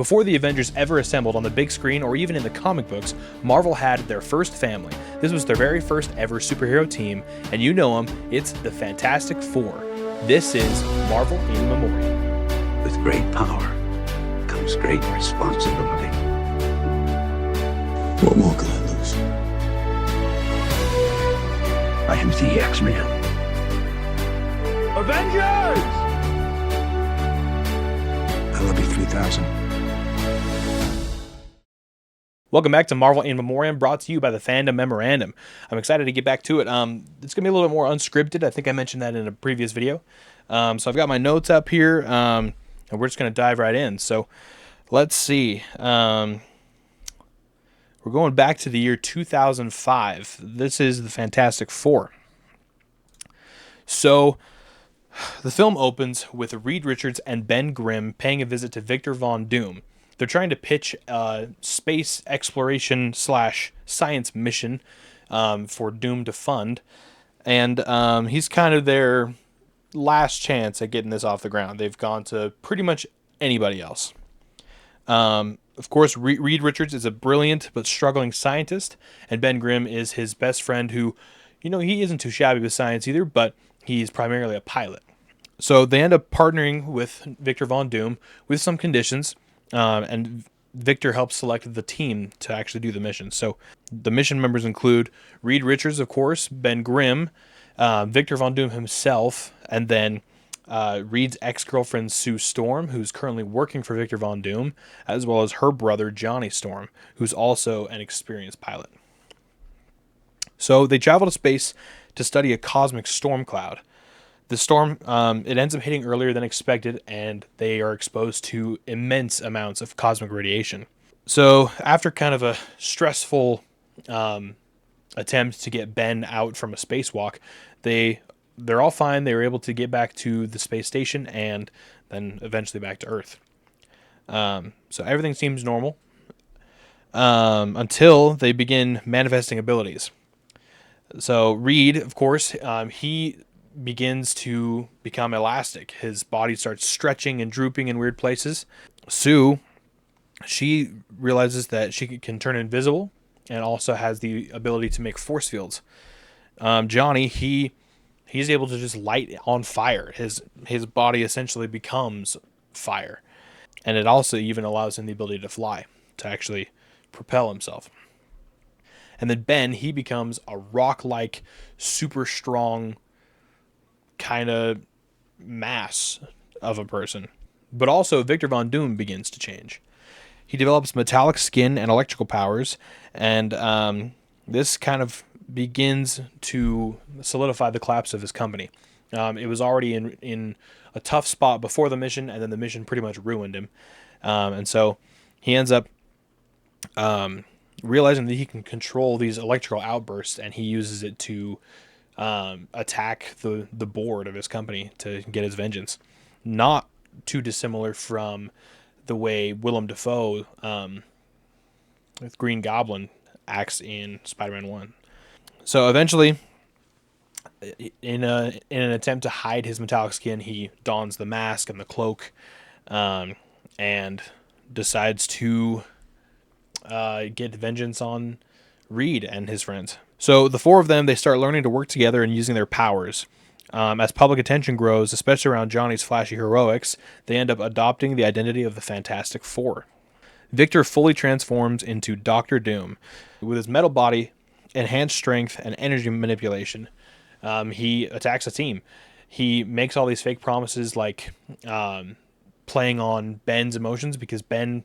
Before the Avengers ever assembled on the big screen or even in the comic books, Marvel had their first family. This was their very first ever superhero team, and you know them, it's the Fantastic Four. This is Marvel in Memoriam. With great power comes great responsibility. What more can I lose? I am the X-Men. Avengers! I love you 3000. Welcome back to Marvel in Memoriam, brought to you by the fandom Memorandum. I'm excited to get back to it. It's going to be a little bit more unscripted. I think I mentioned that in a previous video. So I've got my notes up here, and we're just going to dive right in. So let's see. We're going back to the year 2005. This is the Fantastic Four. So the film opens with Reed Richards and Ben Grimm paying a visit to Victor Von Doom. They're trying to pitch a space exploration / science mission for Doom to fund. And he's kind of their last chance at getting this off the ground. They've gone to pretty much anybody else. Of course, Reed Richards is a brilliant but struggling scientist, and Ben Grimm is his best friend who, he isn't too shabby with science either, but he's primarily a pilot. So they end up partnering with Victor Von Doom with some conditions. And Victor helps select the team to actually do the mission. So the mission members include Reed Richards, of course, Ben Grimm, Victor Von Doom himself, and then Reed's ex-girlfriend Sue Storm, who's currently working for Victor Von Doom, as well as her brother Johnny Storm, who's also an experienced pilot. So they travel to space to study a cosmic storm cloud. The storm, it ends up hitting earlier than expected, and they are exposed to immense amounts of cosmic radiation. So after kind of a stressful attempt to get Ben out from a spacewalk, they're all fine. They were able to get back to the space station and then eventually back to Earth. So everything seems normal until they begin manifesting abilities. So Reed, of course, he begins to become elastic. His body starts stretching and drooping in weird places. Sue, she realizes that she can turn invisible and also has the ability to make force fields. Johnny, he's able to just light on fire. His body essentially becomes fire. And it also even allows him the ability to fly, to actually propel himself. And then Ben, he becomes a rock-like, super strong kind of mass of a person. But also Victor Von Doom begins to change. He develops metallic skin and electrical powers, and this kind of begins to solidify the collapse of his company. It was already in a tough spot before the mission, and then the mission pretty much ruined him. And so he ends up realizing that he can control these electrical outbursts, and he uses it to attack the board of his company to get his vengeance. Not too dissimilar from the way Willem Dafoe with Green Goblin acts in Spider-Man 1. So eventually, in an attempt to hide his metallic skin, he dons the mask and the cloak, and decides to get vengeance on Reed and his friends. So the four of them, they start learning to work together and using their powers. As public attention grows, especially around Johnny's flashy heroics, they end up adopting the identity of the Fantastic Four. Victor fully transforms into Dr. Doom. With his metal body, enhanced strength, and energy manipulation, he attacks a team. He makes all these fake promises, like playing on Ben's emotions, because Ben,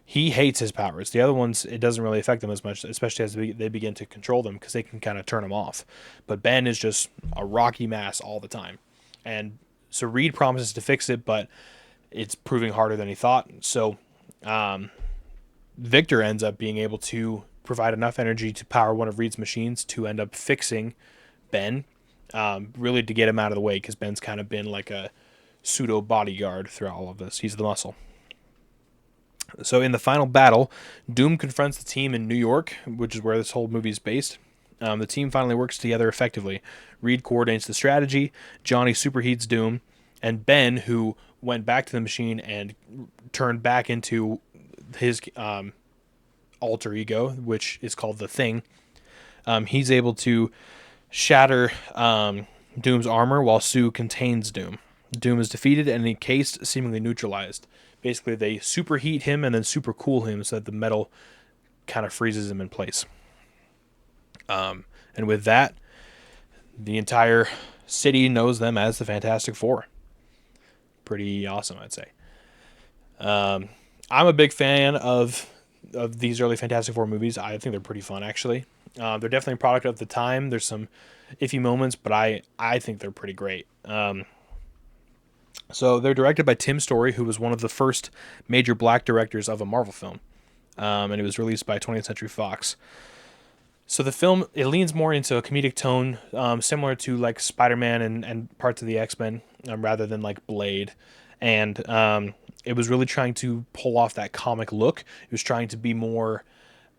he hates his powers. The other ones, it doesn't really affect them as much, especially as they begin to control them, because they can kind of turn them off. But Ben is just a rocky mass all the time. And so Reed promises to fix it, but it's proving harder than he thought. So Victor ends up being able to provide enough energy to power one of Reed's machines to end up fixing Ben, really to get him out of the way, because Ben's kind of been like a pseudo bodyguard throughout all of this. He's the muscle. So in the final battle, Doom confronts the team in New York, which is where this whole movie is based. The team finally works together effectively. Reed coordinates the strategy, Johnny superheats Doom, and Ben, who went back to the machine and turned back into his alter ego, which is called the Thing. He's able to shatter Doom's armor while Sue contains Doom. Doom is defeated and encased, seemingly neutralized. Basically, they superheat him and then super cool him so that the metal kind of freezes him in place. And with that, the entire city knows them as the Fantastic Four. Pretty awesome, I'd say. I'm a big fan of these early Fantastic Four movies. I think they're pretty fun, actually. They're definitely a product of the time. There's some iffy moments, but I think they're pretty great. So they're directed by Tim Story, who was one of the first major black directors of a Marvel film. And it was released by 20th Century Fox. So the film, it leans more into a comedic tone, similar to like Spider-Man and parts of the X-Men, rather than like Blade. And it was really trying to pull off that comic look. It was trying to be more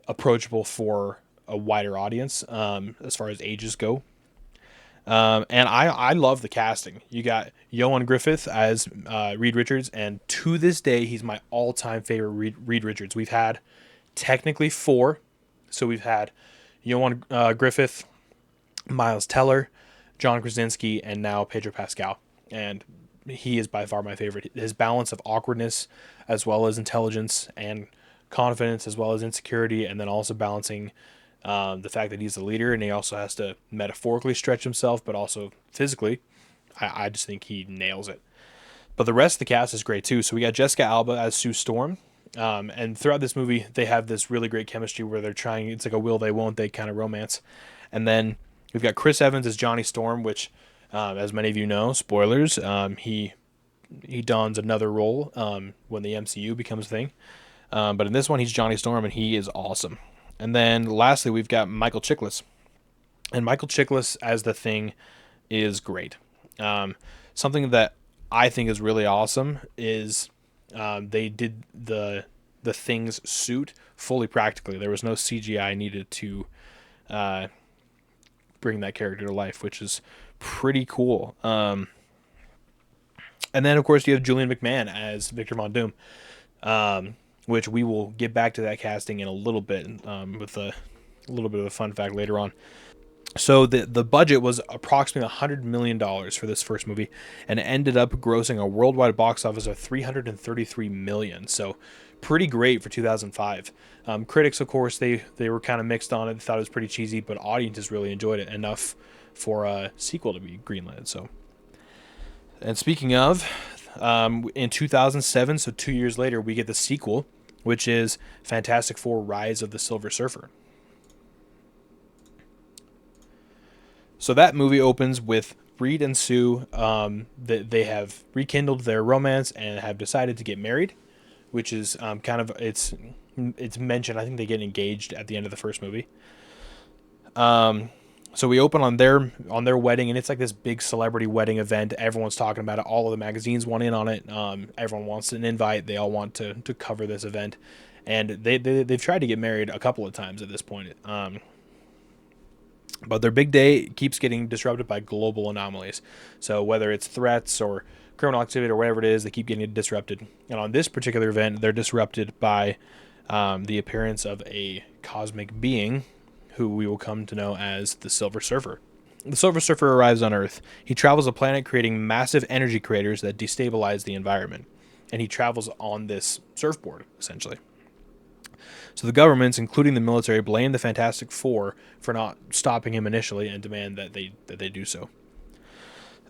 approachable for a wider audience as far as ages go. And I love the casting. You got Ioan Gruffudd as Reed Richards, and to this day, he's my all-time favorite Reed Richards. We've had technically 4. So we've had Ioan Gruffudd, Miles Teller, John Krasinski, and now Pedro Pascal. And he is by far my favorite. His balance of awkwardness as well as intelligence and confidence as well as insecurity, and then also balancing the fact that he's the leader and he also has to metaphorically stretch himself, but also physically. I just think he nails it. But the rest of the cast is great too. So we got Jessica Alba as Sue Storm. And throughout this movie, they have this really great chemistry where they're trying, it's like a will they, won't they kind of romance. And then we've got Chris Evans as Johnny Storm, which, as many of you know, spoilers, he dons another role when the MCU becomes a thing. But in this one, he's Johnny Storm, and he is awesome. And then lastly, we've got Michael Chiklis. And Michael Chiklis as the Thing is great. Something that I think is really awesome is they did the Thing's suit fully practically. There was no CGI needed to bring that character to life, which is pretty cool. And then, of course, you have Julian McMahon as Victor Von Doom, which we will get back to that casting in a little bit with a little bit of a fun fact later on. So the budget was approximately $100 million for this first movie, and it ended up grossing a worldwide box office of $333 million. So pretty great for 2005. Critics, of course, they were kind of mixed on it. They thought it was pretty cheesy, but audiences really enjoyed it enough for a sequel to be greenlit. So, and speaking of, in 2007, so 2 years later, we get the sequel, which is Fantastic Four: Rise of the Silver Surfer. So that movie opens with Reed and Sue. They have rekindled their romance and have decided to get married, which is kind of it's mentioned. I think they get engaged at the end of the first movie. So we open on their wedding, and it's like this big celebrity wedding event. Everyone's talking about it. All of the magazines want in on it. Everyone wants an invite. They all want to cover this event, and they've tried to get married a couple of times at this point. But their big day keeps getting disrupted by global anomalies. So whether it's threats or criminal activity or whatever it is, they keep getting disrupted. And on this particular event, they're disrupted by the appearance of a cosmic being who we will come to know as the Silver Surfer. The Silver Surfer arrives on Earth. He travels a planet creating massive energy craters that destabilize the environment. And he travels on this surfboard, essentially. So the governments, including the military, blame the Fantastic Four for not stopping him initially and demand that they do so.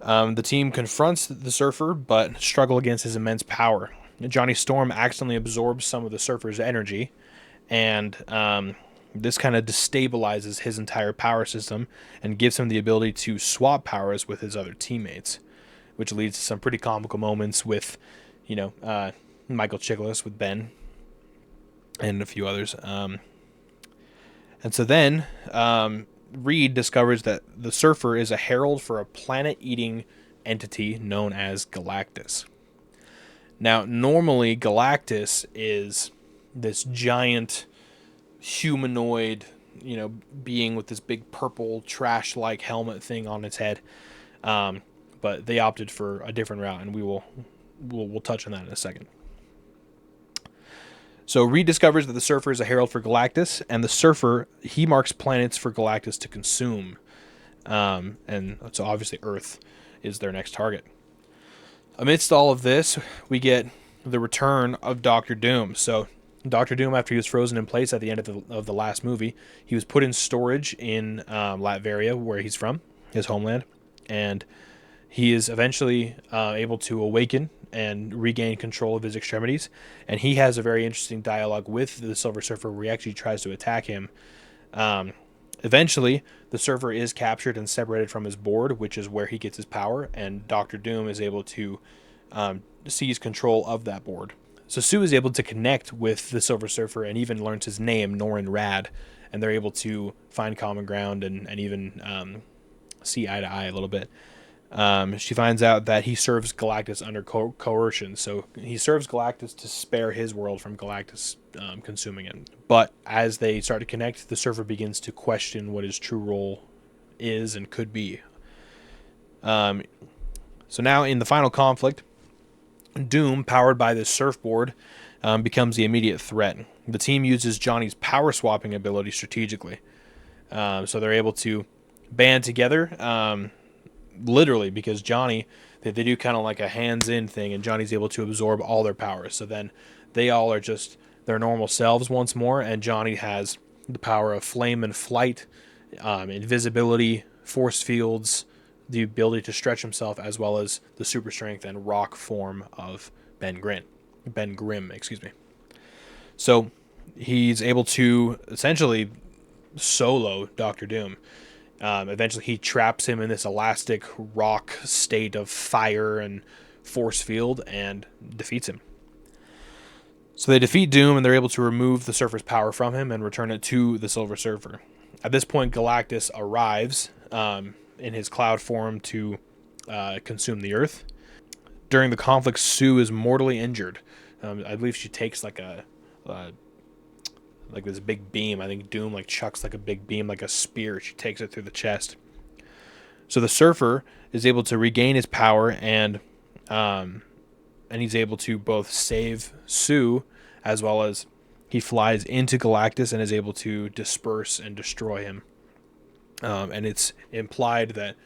The team confronts the Surfer, but struggle against his immense power. Johnny Storm accidentally absorbs some of the Surfer's energy, and this kind of destabilizes his entire power system and gives him the ability to swap powers with his other teammates, which leads to some pretty comical moments with, Michael Chiklis with Ben and a few others. And so then Reed discovers that the Surfer is a herald for a planet-eating entity known as Galactus. Now, normally Galactus is this giant humanoid, being with this big purple trash-like helmet thing on its head. But they opted for a different route, and we'll touch on that in a second. So Reed discovers that the Surfer is a herald for Galactus, and the Surfer, he marks planets for Galactus to consume. And so obviously Earth is their next target. Amidst all of this, we get the return of Doctor Doom. So Doctor Doom, after he was frozen in place at the end of the last movie, he was put in storage in Latveria, where he's from, his homeland, and he is eventually able to awaken and regain control of his extremities. And he has a very interesting dialogue with the Silver Surfer, where he actually tries to attack him. Eventually, the Surfer is captured and separated from his board, which is where he gets his power, and Doctor Doom is able to seize control of that board. So Sue is able to connect with the Silver Surfer and even learns his name, Norrin Rad, and they're able to find common ground and even see eye to eye a little bit. She finds out that he serves Galactus under coercion, so he serves Galactus to spare his world from Galactus consuming it. But as they start to connect, the Surfer begins to question what his true role is and could be. So now in the final conflict, Doom, powered by this surfboard, becomes the immediate threat. The team uses Johnny's power swapping ability strategically, so they're able to band together. Literally, because Johnny, they do kind of like a hands-in thing, and Johnny's able to absorb all their powers. So then they all are just their normal selves once more, and Johnny has the power of flame and flight, invisibility, force fields, the ability to stretch himself, as well as the super strength and rock form of Ben Grimm, excuse me. So he's able to essentially solo Doctor Doom. Eventually, he traps him in this elastic rock state of fire and force field and defeats him. So they defeat Doom, and they're able to remove the Surfer's power from him and return it to the Silver Surfer. At this point, Galactus arrives in his cloud form to consume the Earth. During the conflict, Sue is mortally injured. I believe she takes like this big beam. I think Doom chucks like a big beam, like a spear. She takes it through the chest. So the Surfer is able to regain his power, and he's able to both save Sue, as well as he flies into Galactus and is able to disperse and destroy him. And it's implied that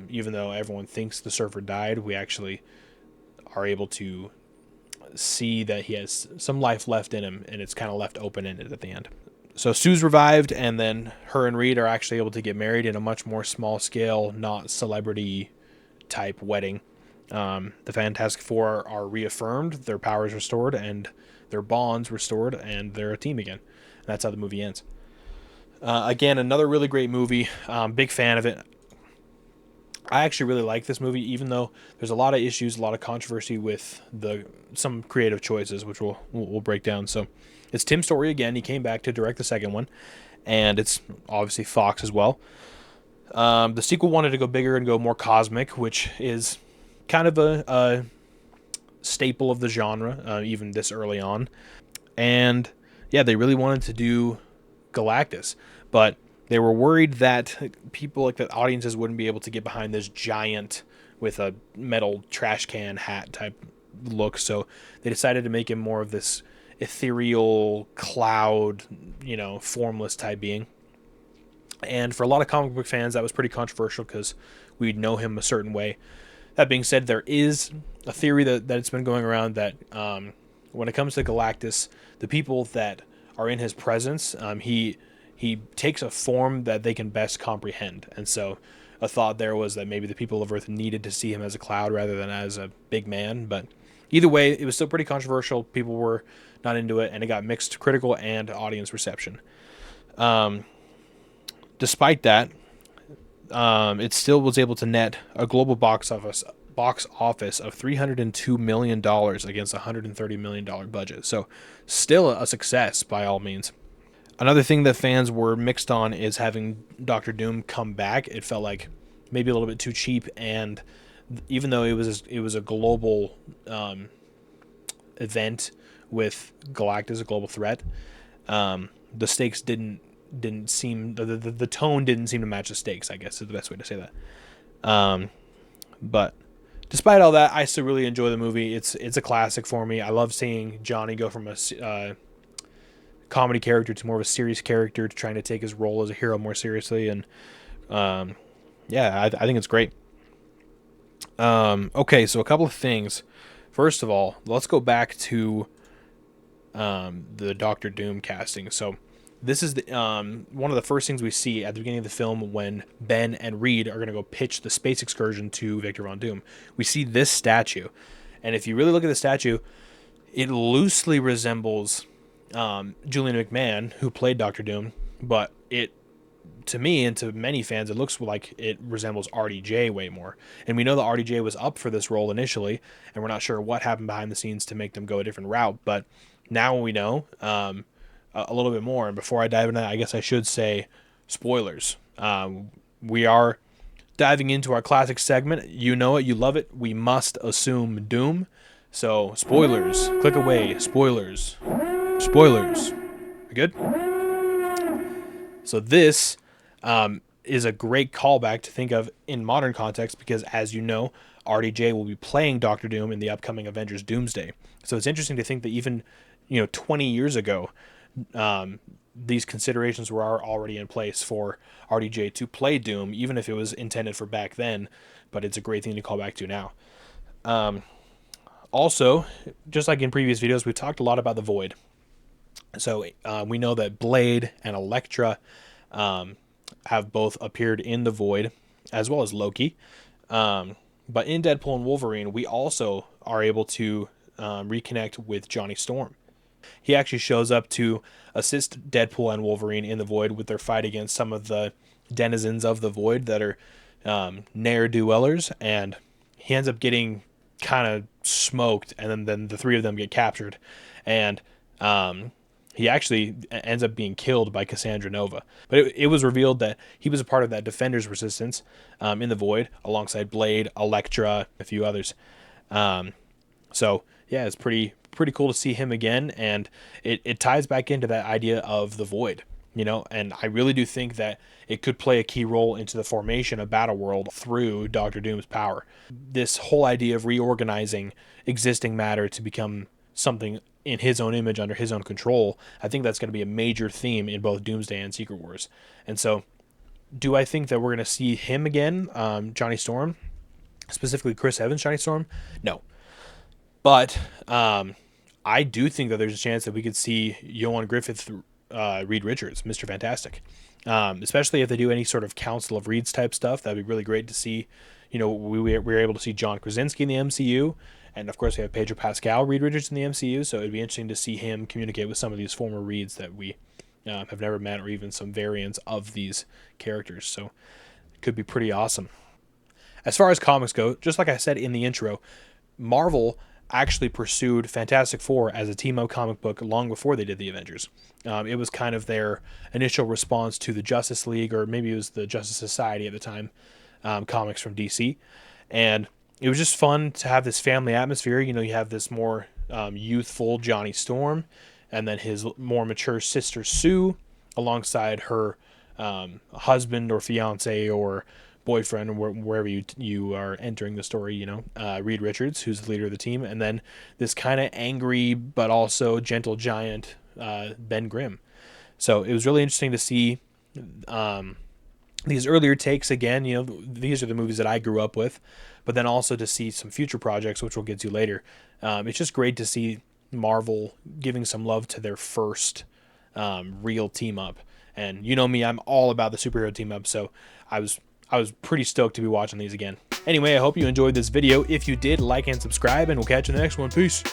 even though everyone thinks the Surfer died, we actually are able to see that he has some life left in him, and it's kind of left open-ended at the end. So Sue's revived, and then her and Reed are actually able to get married in a much more small-scale, not celebrity-type wedding. The Fantastic Four are reaffirmed, their powers restored, and their bonds restored, and they're a team again. And that's how the movie ends. Again, another really great movie. Big fan of it. I actually really like this movie, even though there's a lot of issues, a lot of controversy with some creative choices, which we'll break down. So it's Tim Story again. He came back to direct the second one, and it's obviously Fox as well. The sequel wanted to go bigger and go more cosmic, which is kind of a staple of the genre, even this early on. And yeah, they really wanted to do Galactus, but they were worried that audiences wouldn't be able to get behind this giant with a metal trash can hat type look. So they decided to make him more of this ethereal cloud, formless type being. And for a lot of comic book fans, that was pretty controversial because we'd know him a certain way. That being said, there is a theory that it's been going around that when it comes to Galactus, the people that are in his presence, he takes a form that they can best comprehend. And so a thought there was that maybe the people of Earth needed to see him as a cloud rather than as a big man. But either way, it was still pretty controversial. People were not into it, and it got mixed critical and audience reception. Despite that, it still was able to net a global box office of $302 million against a $130 million budget. So still a success by all means. Another thing that fans were mixed on is having Doctor Doom come back. It felt like maybe a little bit too cheap, and even though it was a global event with Galactus, a global threat, the stakes didn't seem the tone didn't seem to match the stakes, I guess is the best way to say that. But despite all that, I still really enjoy the movie. It's a classic for me. I love seeing Johnny go from a comedy character to more of a serious character, to trying to take his role as a hero more seriously. And yeah, I think it's great. Okay, so a couple of things. First of all, let's go back to the Doctor Doom casting. So this is the one of the first things we see at the beginning of the film when Ben and Reed are going to go pitch the space excursion to Victor Von Doom. We see this statue, and if you really look at the statue, it loosely resembles Julian McMahon, who played Doctor Doom, but it, to me and to many fans, it looks like it resembles RDJ way more. And we know that RDJ was up for this role initially, and we're not sure what happened behind the scenes to make them go a different route. But now we know a little bit more. And before I dive into that, I guess I should say spoilers. We are diving into our classic segment. You know it, you love it. We must assume doom. So spoilers. Click away. Spoilers. Spoilers. We good? So this is a great callback to think of in modern context because, as you know, RDJ will be playing Doctor Doom in the upcoming Avengers Doomsday. So it's interesting to think that even 20 years ago, these considerations were already in place for RDJ to play Doom, even if it was intended for back then. But it's a great thing to call back to now. Also, just like in previous videos, we've talked a lot about the Void. So we know that Blade and Elektra have both appeared in the Void, as well as Loki. But in Deadpool and Wolverine, we also are able to reconnect with Johnny Storm. He actually shows up to assist Deadpool and Wolverine in the Void with their fight against some of the denizens of the Void that are ne'er-do-wellers, and he ends up getting kind of smoked, and then the three of them get captured, and he actually ends up being killed by Cassandra Nova. But it was revealed that he was a part of that Defenders Resistance in the Void, alongside Blade, Elektra, a few others. So yeah, it's pretty cool to see him again, and it ties back into that idea of the Void, and I really do think that it could play a key role into the formation of Battleworld through Doctor Doom's power. This whole idea of reorganizing existing matter to become something in his own image, under his own control, I think that's going to be a major theme in both Doomsday and Secret Wars. And so, do I think that we're going to see him again, Johnny Storm, specifically Chris Evans, Johnny Storm? No. But I do think that there's a chance that we could see Ioan Gruffudd, Reed Richards, Mr. Fantastic. Especially if they do any sort of Council of Reeds type stuff. That'd be really great to see. We were able to see John Krasinski in the MCU. And of course, we have Pedro Pascal, Reed Richards in the MCU, so it'd be interesting to see him communicate with some of these former Reeds that we have never met, or even some variants of these characters. So it could be pretty awesome. As far as comics go, just like I said in the intro, Marvel actually pursued Fantastic Four as a team-up comic book long before they did the Avengers. It was kind of their initial response to the Justice League, or maybe it was the Justice Society at the time, comics from DC. And it was just fun to have this family atmosphere. You have this more youthful Johnny Storm, and then his more mature sister Sue, alongside her husband or fiance or boyfriend, wherever you are entering the story. Reed Richards, who's the leader of the team, and then this kind of angry but also gentle giant Ben Grimm. So it was really interesting to see these earlier takes again. These are the movies that I grew up with. But then also to see some future projects, which we'll get to later. It's just great to see Marvel giving some love to their first real team up. And you know me, I'm all about the superhero team up, so I was pretty stoked to be watching these again. Anyway, I hope you enjoyed this video. If you did, like and subscribe, and we'll catch you in the next one. Peace.